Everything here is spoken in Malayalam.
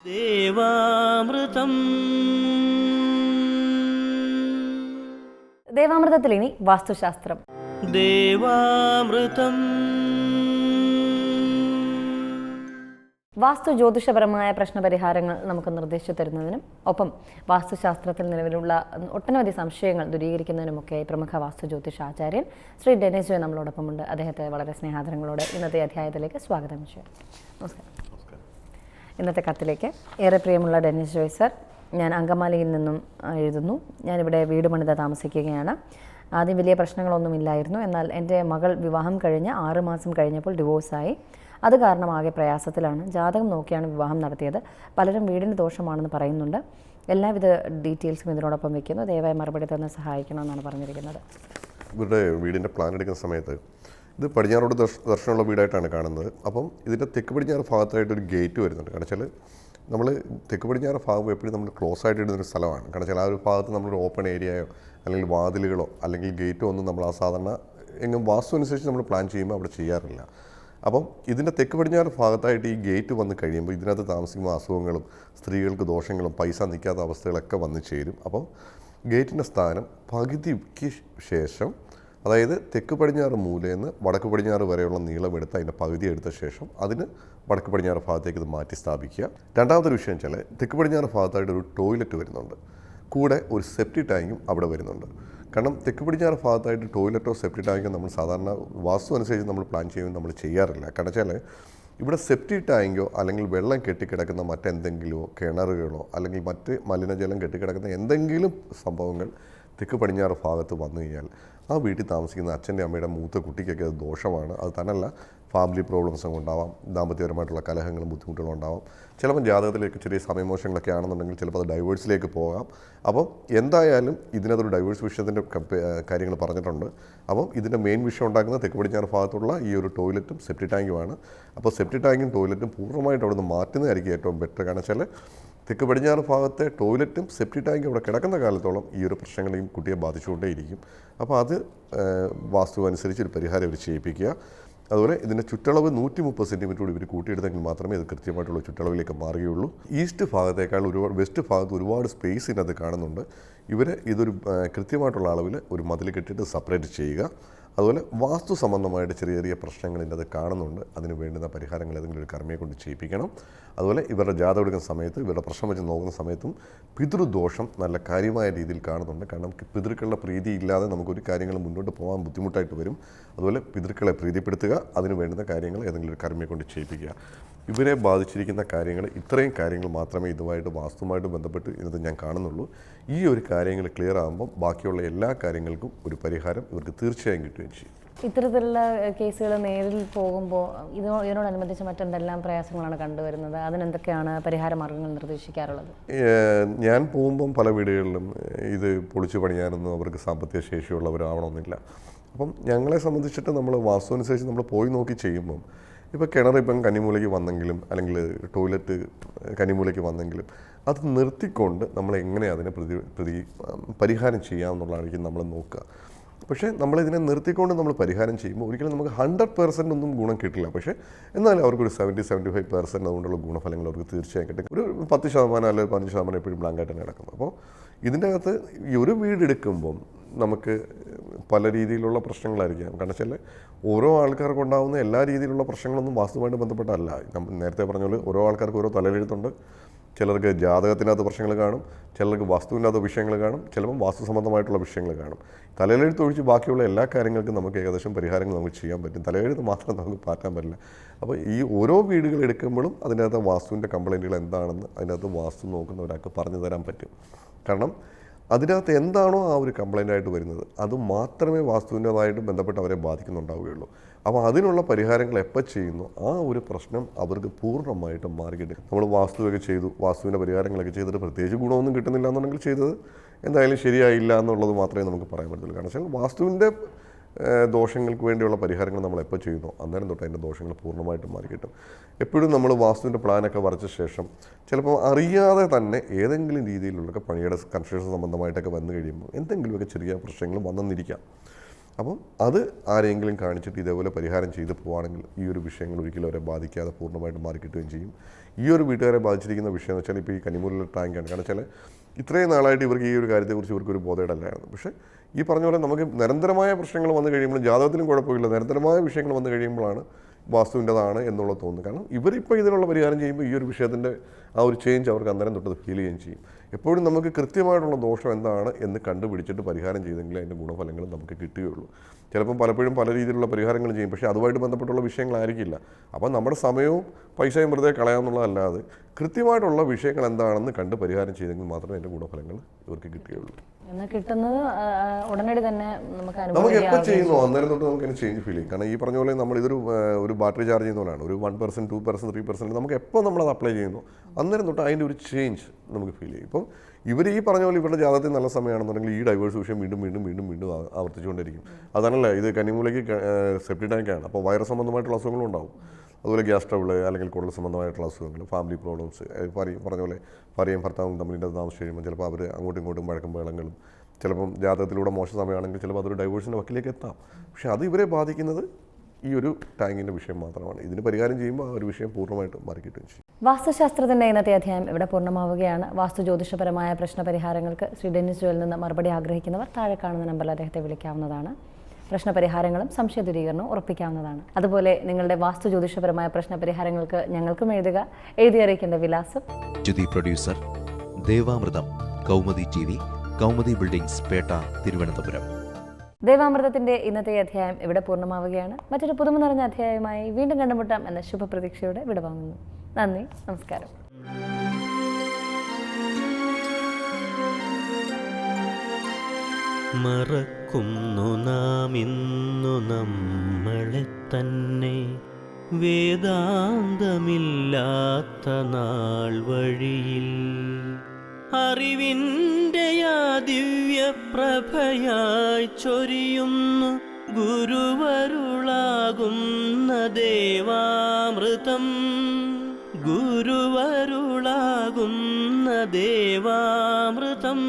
ദേവാമൃതം. ദേവാമൃതത്തിൽ ഇനി വാസ്തുശാസ്ത്രം. ദേവാമൃതം. വാസ്തു ജ്യോതിഷപരമായ പ്രശ്നപരിഹാരങ്ങൾ നമുക്ക് നിർദ്ദേശിച്ചു തരുന്നതിനും ഒപ്പം വാസ്തുശാസ്ത്രത്തിൽ നിലവിലുള്ള ഒട്ടനവധി സംശയങ്ങൾ ദൂരീകരിക്കുന്നതിനുമൊക്കെയായി പ്രമുഖ വാസ്തു ജ്യോതിഷ ആചാര്യൻ ശ്രീ ഡെന്നിസ് ജോയ് നമ്മളോടൊപ്പമുണ്ട്. അദ്ദേഹത്തെ വളരെ സ്നേഹാദരങ്ങളോടെ ഇന്നത്തെ അധ്യായത്തിലേക്ക് സ്വാഗതം ചെയ്യാം. നമസ്കാരം. ഇന്നത്തെ കത്തിലേക്ക് ഏറെ പ്രിയമുള്ള ഡെന്നിസ് ജോയ് സർ, ഞാൻ അങ്കമാലിയിൽ നിന്നും എഴുതുന്നു. ഞാനിവിടെ വീട് പണിത താമസിക്കുകയാണ്. ആദ്യം വലിയ പ്രശ്നങ്ങളൊന്നുമില്ലായിരുന്നു. എന്നാൽ എൻ്റെ മകൾ വിവാഹം കഴിഞ്ഞ് 6 മാസം കഴിഞ്ഞപ്പോൾ ഡിവോഴ്സായി. അത് കാരണം ആകെ പ്രയാസത്തിലാണ്. ജാതകം നോക്കിയാണ് വിവാഹം നടത്തിയത്. പലരും വീടിന് ദോഷമാണെന്ന് പറയുന്നുണ്ട്. എല്ലാവിധ ഡീറ്റെയിൽസും ഇതിനോടൊപ്പം വയ്ക്കുന്നു. ദയവായി മറുപടി തന്നെ സഹായിക്കണമെന്നാണ് പറഞ്ഞിരിക്കുന്നത്. ഇവരുടെ വീടിൻ്റെ പ്ലാൻ എടുക്കുന്ന സമയത്ത് ഇത് പടിഞ്ഞാറോട് ദർശനമുള്ള വീടായിട്ടാണ് കാണുന്നത്. അപ്പം ഇതിൻ്റെ തെക്ക് പടിഞ്ഞാറ് ഭാഗത്തായിട്ടൊരു ഗേറ്റ് വരുന്നുണ്ട്. കാരണം വെച്ചാൽ നമ്മൾ തെക്ക് പടിഞ്ഞാറ് ഭാഗം എപ്പോഴും നമ്മൾ ക്ലോസ് ആയിട്ട് ഇടുന്നൊരു സ്ഥലമാണ്. കാരണം വെച്ചാൽ ആ ഒരു ഭാഗത്ത് നമ്മളൊരു ഓപ്പൺ ഏരിയയോ അല്ലെങ്കിൽ വാതിലുകളോ അല്ലെങ്കിൽ ഗേറ്റോ ഒന്നും നമ്മൾ ആ സാധാരണ എങ്ങും വാസ്തു അനുസരിച്ച് നമ്മൾ പ്ലാൻ ചെയ്യുമ്പോൾ അവിടെ ചെയ്യാറില്ല. അപ്പം ഇതിൻ്റെ തെക്ക് പടിഞ്ഞാറ് ഭാഗത്തായിട്ട് ഈ ഗേറ്റ് വന്ന് കഴിയുമ്പോൾ ഇതിനകത്ത് താമസിക്കുമ്പോൾ അസുഖങ്ങളും സ്ത്രീകൾക്ക് ദോഷങ്ങളും പൈസ നിൽക്കാത്ത അവസ്ഥകളൊക്കെ വന്ന് ചേരും. അപ്പം ഗേറ്റിൻ്റെ സ്ഥാനം പകുതിക്ക് ശേഷം, അതായത് തെക്ക് പടിഞ്ഞാറ് മൂലയിൽ നിന്ന് വടക്ക് പടിഞ്ഞാറ് വരെയുള്ള നീളം എടുത്ത് അതിൻ്റെ പകുതി എടുത്ത ശേഷം അതിന് വടക്ക് പടിഞ്ഞാറ് ഭാഗത്തേക്ക് ഇത് മാറ്റി സ്ഥാപിക്കുക. രണ്ടാമതൊരു വിഷയം വെച്ചാൽ തെക്ക് പടിഞ്ഞാറ് ഭാഗത്തായിട്ട് ഒരു ടോയ്ലറ്റ് വരുന്നുണ്ട്. കൂടെ ഒരു സെപ്റ്റി ടാങ്കും അവിടെ വരുന്നുണ്ട്. കാരണം തെക്ക് പടിഞ്ഞാറ് ഭാഗത്തായിട്ട് ടോയ്ലറ്റോ സെപ്റ്റി ടാങ്കോ നമ്മൾ സാധാരണ വാസ്തു അനുസരിച്ച് നമ്മൾ പ്ലാൻ ചെയ്യുമ്പോൾ നമ്മൾ ചെയ്യാറില്ല. കാരണം വെച്ചാൽ ഇവിടെ സെപ്റ്റി ടാങ്കോ അല്ലെങ്കിൽ വെള്ളം കെട്ടിക്കിടക്കുന്ന മറ്റെന്തെങ്കിലുമോ കിണറുകളോ അല്ലെങ്കിൽ മറ്റ് മലിനജലം കെട്ടിക്കിടക്കുന്ന എന്തെങ്കിലും സംഭവങ്ങൾ തെക്ക് പടിഞ്ഞാറ് ഭാഗത്ത് വന്നു കഴിഞ്ഞാൽ ആ വീട്ടിൽ താമസിക്കുന്ന അച്ഛൻ്റെ അമ്മയുടെ മൂത്ത കുട്ടിക്കൊക്കെ അത് ദോഷമാണ്. അത് തന്നെയല്ല, ഫാമിലി പ്രോബ്ലംസും ഉണ്ടാവാം, ദാമ്പത്യപരമായിട്ടുള്ള കലഹങ്ങളും ബുദ്ധിമുട്ടുകളും ഉണ്ടാവാം. ചിലപ്പോൾ ജാതകത്തിലേക്ക് ചെറിയ സമയമോശങ്ങളൊക്കെ ആണെന്നുണ്ടെങ്കിൽ ചിലപ്പോൾ അത് ഡൈവേഴ്സിലേക്ക് പോകാം. അപ്പം എന്തായാലും ഇതിനകത്തൊരു ഡൈവേഴ്സ് വിഷയത്തിൻ്റെ കാര്യങ്ങൾ പറഞ്ഞിട്ടുണ്ട്. അപ്പം ഇതിൻ്റെ മെയിൻ വിഷയം ഉണ്ടാക്കുന്നത് തെക്ക് പടിഞ്ഞാറ് ഭാഗത്തുള്ള ഈ ഒരു ടോയ്ലറ്റും സെപ്റ്റി ടാങ്കുമാണ്. അപ്പോൾ സെപ്റ്റി ടാങ്കും ടോയ്ലറ്റും പൂർണ്ണമായിട്ട് അവിടെ നിന്ന് മാറ്റുന്നതായിരിക്കും ഏറ്റവും ബെറ്റർ. കാരണം വെച്ചാൽ തെക്ക് പടിഞ്ഞാറ് ഭാഗത്തെ ടോയ്ലറ്റും സെപ്റ്റി ടാങ്കും അവിടെ കിടക്കുന്ന കാലത്തോളം ഈ ഒരു പ്രശ്നങ്ങളെയും കുട്ടിയെ ബാധിച്ചുകൊണ്ടേയിരിക്കും. അപ്പോൾ അത് വാസ്തു അനുസരിച്ച് ഒരു പരിഹാരം ഇവർ ചെയ്യിപ്പിക്കുക. അതുപോലെ ഇതിൻ്റെ ചുറ്റളവ് 130 സെൻറ്റിമീറ്റർ കൂടി ഇവർ കൂട്ടിയെടുത്തെങ്കിൽ മാത്രമേ ഇത് കൃത്യമായിട്ടുള്ള ചുറ്റളവിലേക്ക് മാറുകയുള്ളൂ. ഈസ്റ്റ് ഭാഗത്തേക്കാൾ വെസ്റ്റ് ഭാഗത്ത് ഒരുപാട് സ്പേസ് ഇതിനകത്ത് കാണുന്നുണ്ട്. ഇതൊരു കൃത്യമായിട്ടുള്ള അളവിൽ ഒരു മതിൽ കെട്ടിയിട്ട് സെപ്പറേറ്റ് ചെയ്യുക. അതുപോലെ വാസ്തു സംബന്ധമായിട്ട് ചെറിയ ചെറിയ പ്രശ്നങ്ങൾ ഇതിനകത്ത് കാണുന്നുണ്ട്. അതിന് വേണ്ടുന്ന പരിഹാരങ്ങൾ ഏതെങ്കിലും ഒരു കർമ്മയെ കൊണ്ട് ചെയ്യിപ്പിക്കണം. അതുപോലെ ഇവരുടെ ജാതകം എടുക്കുന്ന സമയത്ത് ഇവരുടെ പ്രശ്നം വെച്ച് നോക്കുന്ന സമയത്തും പിതൃദോഷം നല്ല കാര്യമായ രീതിയിൽ കാണുന്നുണ്ട്. കാരണം പിതൃക്കളുടെ പ്രീതി ഇല്ലാതെ നമുക്കൊരു കാര്യങ്ങൾ മുന്നോട്ട് പോകാൻ ബുദ്ധിമുട്ടായിട്ട് വരും. അതുപോലെ പിതൃക്കളെ പ്രീതിപ്പെടുത്തുക, അതിന് വേണ്ടുന്ന കാര്യങ്ങൾ ഏതെങ്കിലും ഒരു കർമ്മയെ കൊണ്ട് ചെയ്യിപ്പിക്കുക. ഇവരെ ബാധിച്ചിരിക്കുന്ന കാര്യങ്ങൾ, ഇത്രയും കാര്യങ്ങൾ മാത്രമേ ഇതുമായിട്ട് വാസ്തുവുമായിട്ട് ബന്ധപ്പെട്ട് ഇതിനകത്ത് ഞാൻ കാണുന്നുള്ളൂ. ഈ ഒരു കാര്യങ്ങൾ ക്ലിയർ ആകുമ്പം ബാക്കിയുള്ള എല്ലാ കാര്യങ്ങൾക്കും ഒരു പരിഹാരം ഇവർക്ക് തീർച്ചയായും കിട്ടുകയും ചെയ്യും. ഇത്തരത്തിലുള്ള കേസുകൾ നേരിൽ പോകുമ്പോൾ ഇതിനോടനുബന്ധിച്ച് മറ്റെന്തെല്ലാം പ്രയാസങ്ങളാണ് കണ്ടുവരുന്നത്? അതിനെന്തൊക്കെയാണ് പരിഹാര മാർഗ്ഗങ്ങൾ നിർദ്ദേശിക്കാറുള്ളത്? ഞാൻ പോകുമ്പം പല വീടുകളിലും ഇത് പൊളിച്ചു പണിയാനൊന്നും അവർക്ക് സാമ്പത്തിക ശേഷിയുള്ളവരാവണമെന്നില്ല. അപ്പം ഞങ്ങളെ സംബന്ധിച്ചിട്ട് നമ്മൾ വാസ്തു അനുസരിച്ച് നമ്മൾ പോയി നോക്കി ചെയ്യുമ്പം ഇപ്പോൾ കിണറിപ്പം കന്നിമൂലയ്ക്ക് വന്നെങ്കിലും അല്ലെങ്കിൽ ടോയ്ലറ്റ് കന്നിമൂലയ്ക്ക് വന്നെങ്കിലും അത് നിർത്തിക്കൊണ്ട് നമ്മൾ എങ്ങനെ അതിനെ പരിഹാരം ചെയ്യാമെന്നുള്ളതായിരിക്കും നമ്മൾ നോക്കുക. പക്ഷേ നമ്മളിതിനെ നിർത്തിക്കൊണ്ട് നമ്മൾ പരിഹാരം ചെയ്യുമ്പോൾ ഒരിക്കലും നമുക്ക് 100% ഒന്നും ഗുണം കിട്ടില്ല. പക്ഷേ എന്നാലും അവർക്കൊരു 70-75% അതുകൊണ്ടുള്ള ഗുണഫലങ്ങൾ അവർക്ക് തീർച്ചയായും കിട്ടും. ഒരു 10% അല്ലെങ്കിൽ 15% എപ്പോഴും ബ്ലാങ്കായിട്ട് തന്നെ കിടക്കും. അപ്പോൾ ഇതിൻ്റെ അകത്ത് ഈ ഒരു വീട് എടുക്കുമ്പം നമുക്ക് പല രീതിയിലുള്ള പ്രശ്നങ്ങളായിരിക്കാം. കാരണം വെച്ചാൽ ഓരോ ആൾക്കാർക്ക് ഉണ്ടാകുന്ന എല്ലാ രീതിയിലുള്ള പ്രശ്നങ്ങളൊന്നും വാസ്തുവുമായിട്ട് ബന്ധപ്പെട്ടല്ല. നമ്മൾ നേരത്തെ പറഞ്ഞ പോലെ ഓരോ ആൾക്കാർക്ക് ഓരോ തലയിലെഴുത്തുണ്ട്. ചിലർക്ക് ജാതകത്തിനകത്ത് പ്രശ്നങ്ങൾ കാണും, ചിലർക്ക് വാസ്തുവിനകത്ത് വിഷയങ്ങൾ കാണും, ചിലപ്പം വാസ്തു സംബന്ധമായിട്ടുള്ള വിഷയങ്ങൾ കാണും. തലയിലെഴുത്ത് ഒഴിച്ച് ബാക്കിയുള്ള എല്ലാ കാര്യങ്ങൾക്കും നമുക്ക് ഏകദേശം പരിഹാരങ്ങൾ നമുക്ക് ചെയ്യാൻ പറ്റും. തലയെഴുത്ത് മാത്രം നമുക്ക് മാറ്റാൻ പറ്റില്ല. അപ്പോൾ ഈ ഓരോ വീടുകൾ എടുക്കുമ്പോഴും അതിനകത്ത് വാസ്തുവിൻ്റെ കംപ്ലൈൻറ്റുകൾ എന്താണെന്ന് അതിനകത്ത് വാസ്തു നോക്കുന്ന ഒരാൾക്ക് പറഞ്ഞു തരാൻ പറ്റും. കാരണം അതിനകത്ത് എന്താണോ ആ ഒരു കംപ്ലൈൻ്റായിട്ട് വരുന്നത് അത് മാത്രമേ വാസ്തുവിൻ്റെതായിട്ട് ബന്ധപ്പെട്ട് അവരെ ബാധിക്കുന്നുണ്ടാവുകയുള്ളൂ. അപ്പോൾ അതിനുള്ള പരിഹാരങ്ങൾ എപ്പോൾ ചെയ്യുന്നു ആ ഒരു പ്രശ്നം അവർക്ക് പൂർണ്ണമായിട്ടും മാറിക്കിട്ടും. നമ്മൾ വാസ്തുവൊക്കെ ചെയ്തു, വാസ്തുവിൻ്റെ പരിഹാരങ്ങളൊക്കെ ചെയ്തിട്ട് പ്രത്യേകിച്ച് ഗുണമൊന്നും കിട്ടുന്നില്ല എന്നുണ്ടെങ്കിൽ ചെയ്തത് എന്തായാലും ശരിയായില്ല എന്നുള്ളത് മാത്രമേ നമുക്ക് പറയാൻ പറ്റുള്ളൂ. കാരണം വെച്ചാൽ വാസ്തുവിൻ്റെ ദോഷങ്ങൾക്ക് വേണ്ടിയുള്ള പരിഹാരങ്ങൾ നമ്മൾ എപ്പോൾ ചെയ്യുന്നു അന്നേരം തൊട്ട് അതിൻ്റെ ദോഷങ്ങൾ പൂർണ്ണമായിട്ടും മാറിക്കിട്ടും. എപ്പോഴും നമ്മൾ വാസ്തുവിൻ്റെ പ്ലാനൊക്കെ വരച്ച ശേഷം ചിലപ്പോൾ അറിയാതെ തന്നെ ഏതെങ്കിലും രീതിയിലുള്ള പണിയുടെ കൺസ്ട്രക്ഷൻ സംബന്ധമായിട്ടൊക്കെ വന്നു കഴിയുമ്പോൾ എന്തെങ്കിലുമൊക്കെ ചെറിയ പ്രശ്നങ്ങൾ വന്നെന്നിരിക്കാം. അപ്പം അത് ആരെങ്കിലും കാണിച്ചിട്ട് ഇതേപോലെ പരിഹാരം ചെയ്ത് പോവുകയാണെങ്കിൽ ഈ ഒരു വിഷയങ്ങൾ ഒരിക്കലും അവരെ ബാധിക്കാതെ പൂർണ്ണമായിട്ട് മാറിക്കിട്ടുകയും ചെയ്യും. ഈ ഒരു വീട്ടുകാരെ ബാധിച്ചിരിക്കുന്ന വിഷയം എന്ന് വെച്ചാൽ ഇപ്പോൾ ഈ കന്നിമൂലിലെ ടാങ്കാണ്. കാരണം വെച്ചാൽ ഇത്രയും നാളായിട്ട് ഇവർക്ക് ഈ ഒരു കാര്യത്തെക്കുറിച്ച് ഇവർക്കൊരു ബോധേടല്ലായിരുന്നു. പക്ഷേ ഈ പറഞ്ഞ പോലെ നമുക്ക് നിരന്തരമായ പ്രശ്നങ്ങൾ വന്നു കഴിയുമ്പോൾ ജാതകത്തിലും കുഴപ്പമില്ല, നിരന്തരമായ വിഷയങ്ങൾ വന്നു കഴിയുമ്പോഴാണ് വാസ്തുവിൻ്റെതാണ് എന്നുള്ളത് തോന്നുന്നത്. കാരണം ഇവരിപ്പോൾ ഇതിനുള്ള പരിഹാരം ചെയ്യുമ്പോൾ ഈ ഒരു വിഷയത്തിൻ്റെ ആ ഒരു ചേഞ്ച് അവർക്ക് അന്നേരം തൊട്ടത് ഫീൽ ചെയ്യുകയും ചെയ്യും. എപ്പോഴും നമുക്ക് കൃത്യമായിട്ടുള്ള ദോഷം എന്താണ് എന്ന് കണ്ടുപിടിച്ചിട്ട് പരിഹാരം ചെയ്തെങ്കിൽ അതിൻ്റെ ഗുണഫലങ്ങൾ നമുക്ക് കിട്ടുകയുള്ളൂ. ചിലപ്പം പലപ്പോഴും പല രീതിയിലുള്ള പരിഹാരങ്ങൾ ചെയ്യും, പക്ഷേ അതുമായിട്ട് ബന്ധപ്പെട്ടുള്ള വിഷയങ്ങളായിരിക്കില്ല. അപ്പം നമ്മുടെ സമയവും പൈസയും വെറുതെ കളയാമെന്നുള്ളതല്ലാതെ കൃത്യമായിട്ടുള്ള വിഷയങ്ങൾ എന്താണെന്ന് കണ്ട് പരിഹാരം ചെയ്തെങ്കിൽ മാത്രമേ അതിൻ്റെ ഗുണഫലങ്ങൾ ഇവർക്ക് കിട്ടുകയുള്ളൂ. എന്നാൽ കിട്ടുന്നത് ഉടനടി തന്നെ നമുക്ക് എപ്പോൾ ചെയ്യുന്നു അന്നേരം തൊട്ട് നമുക്ക് അതിന് ചേഞ്ച് ഫീൽ ചെയ്യും. കാരണം ഈ പറഞ്ഞ പോലെ നമ്മൾ ഒരു ബാറ്ററി ചാർജ് ചെയ്യുന്ന പോലെയാണ്. ഒരു 1%, 2%, 3% നമുക്ക് എപ്പോൾ നമ്മളത് അപ്ലൈ ചെയ്യുന്നു അന്നേരം തൊട്ട് അതിൻ്റെ ഒരു ചേഞ്ച് നമുക്ക് ഫീൽ ചെയ്യും. ഇപ്പം ഇവർ ഈ പറഞ്ഞ പോലെ ഇവരുടെ ജാതകത്തിൽ നല്ല സമയമാണെന്നുണ്ടെങ്കിൽ ഈ ഡൈവേഴ്സ് വിഷയം വീണ്ടും വീണ്ടും വീണ്ടും വീണ്ടും ആവർത്തിച്ചുകൊണ്ടിരിക്കും. അതാണല്ല ഇത് കന്നിമൂലയ്ക്ക് സെപ്റ്റി ടാങ്കാണ്. അപ്പോൾ വൈറസ് സംബന്ധമായിട്ടുള്ള അസുഖങ്ങളും ഉണ്ടാവും. അതുപോലെ ഗ്യാസ് ട്രബിൾ അല്ലെങ്കിൽ കുടൽ സംബന്ധമായിട്ടുള്ള അസുഖങ്ങൾ, ഫാമിലി പ്രോബ്ലംസ്, പറഞ്ഞ പോലെ ഭാര്യയും ഭർത്താവും തമ്മിലിൻ്റെ താമസിച്ച് കഴിയുമ്പോൾ ചിലപ്പോൾ അവർ അങ്ങോട്ടും ഇങ്ങോട്ടും വഴക്കും ബഹളങ്ങളും, ചിലപ്പം ജാതകത്തിലൂടെ മോശ സമയമാണെങ്കിൽ ചിലപ്പോൾ അതൊരു ഡൈവേഴ്സിൻ്റെ വക്കിലേക്ക് എത്താം. പക്ഷേ അത് ഇവരെ ബാധിക്കുന്നത് ഈ ഒരു ടാങ്കിൻ്റെ വിഷയം മാത്രമാണ്. ഇതിന് പരിഹാരം ചെയ്യുമ്പോൾ ആ ഒരു വിഷയം പൂർണ്ണമായിട്ട് മാറിക്കിട്ടുകയും ചെയ്യും. വാസ്തുശാസ്ത്രത്തിൻ്റെ ഇന്നത്തെ അധ്യായം ഇവിടെ പൂർണ്ണമാവുകയാണ്. വാസ്തു ജ്യോതിഷപരമായ പ്രശ്നപരിഹാരങ്ങൾക്ക് ശ്രീ ഡെന്നിസ് ജോയിൽ നിന്ന് മറുപടി ആഗ്രഹിക്കുന്നവർ താഴെ കാണുന്ന നമ്പറിൽ അദ്ദേഹത്തെ വിളിക്കാവുന്നതാണ്. പ്രശ്നപരിഹാരങ്ങളും സംശയ ദൂരീകരണവും ഉറപ്പിക്കാവുന്നതാണ്. അതുപോലെ നിങ്ങളുടെ വാസ്തു ജ്യോതിഷപരമായ പ്രശ്നപരിഹാരങ്ങൾക്ക് ഞങ്ങൾക്കും എഴുതി അറിയിക്കേണ്ട വിലാസം: producer Devamritham, Kaumudi TV, Kaumudi buildings, Pettah, Thiruvananthapuram. ദേവാമൃതത്തിന്റെ ഇന്നത്തെ അധ്യായം ഇവിടെ പൂർണ്ണമാവുകയാണ്. മറ്റൊരു പുതുമ നിറഞ്ഞ അധ്യായമായി വീണ്ടും കണ്ടുമുട്ടാം എന്ന ശുഭപ്രതീക്ഷയോടെ വിടവാങ്ങുന്നു. നന്ദി, നമസ്കാരം. മറക്കുന്നു നാം ഇന്നു നമ്മളെ തന്നെ, വേദാന്തമില്ലാത്ത നാൾ വഴിയിൽ അറിവിൻ്റെ ആ ദിവ്യപ്രഭയായി ചൊരിയുന്നു ഗുരുവരുളാകുന്ന ദേവാമൃതം, ഗുരുവരുളാകുന്ന ദേവാമൃതം.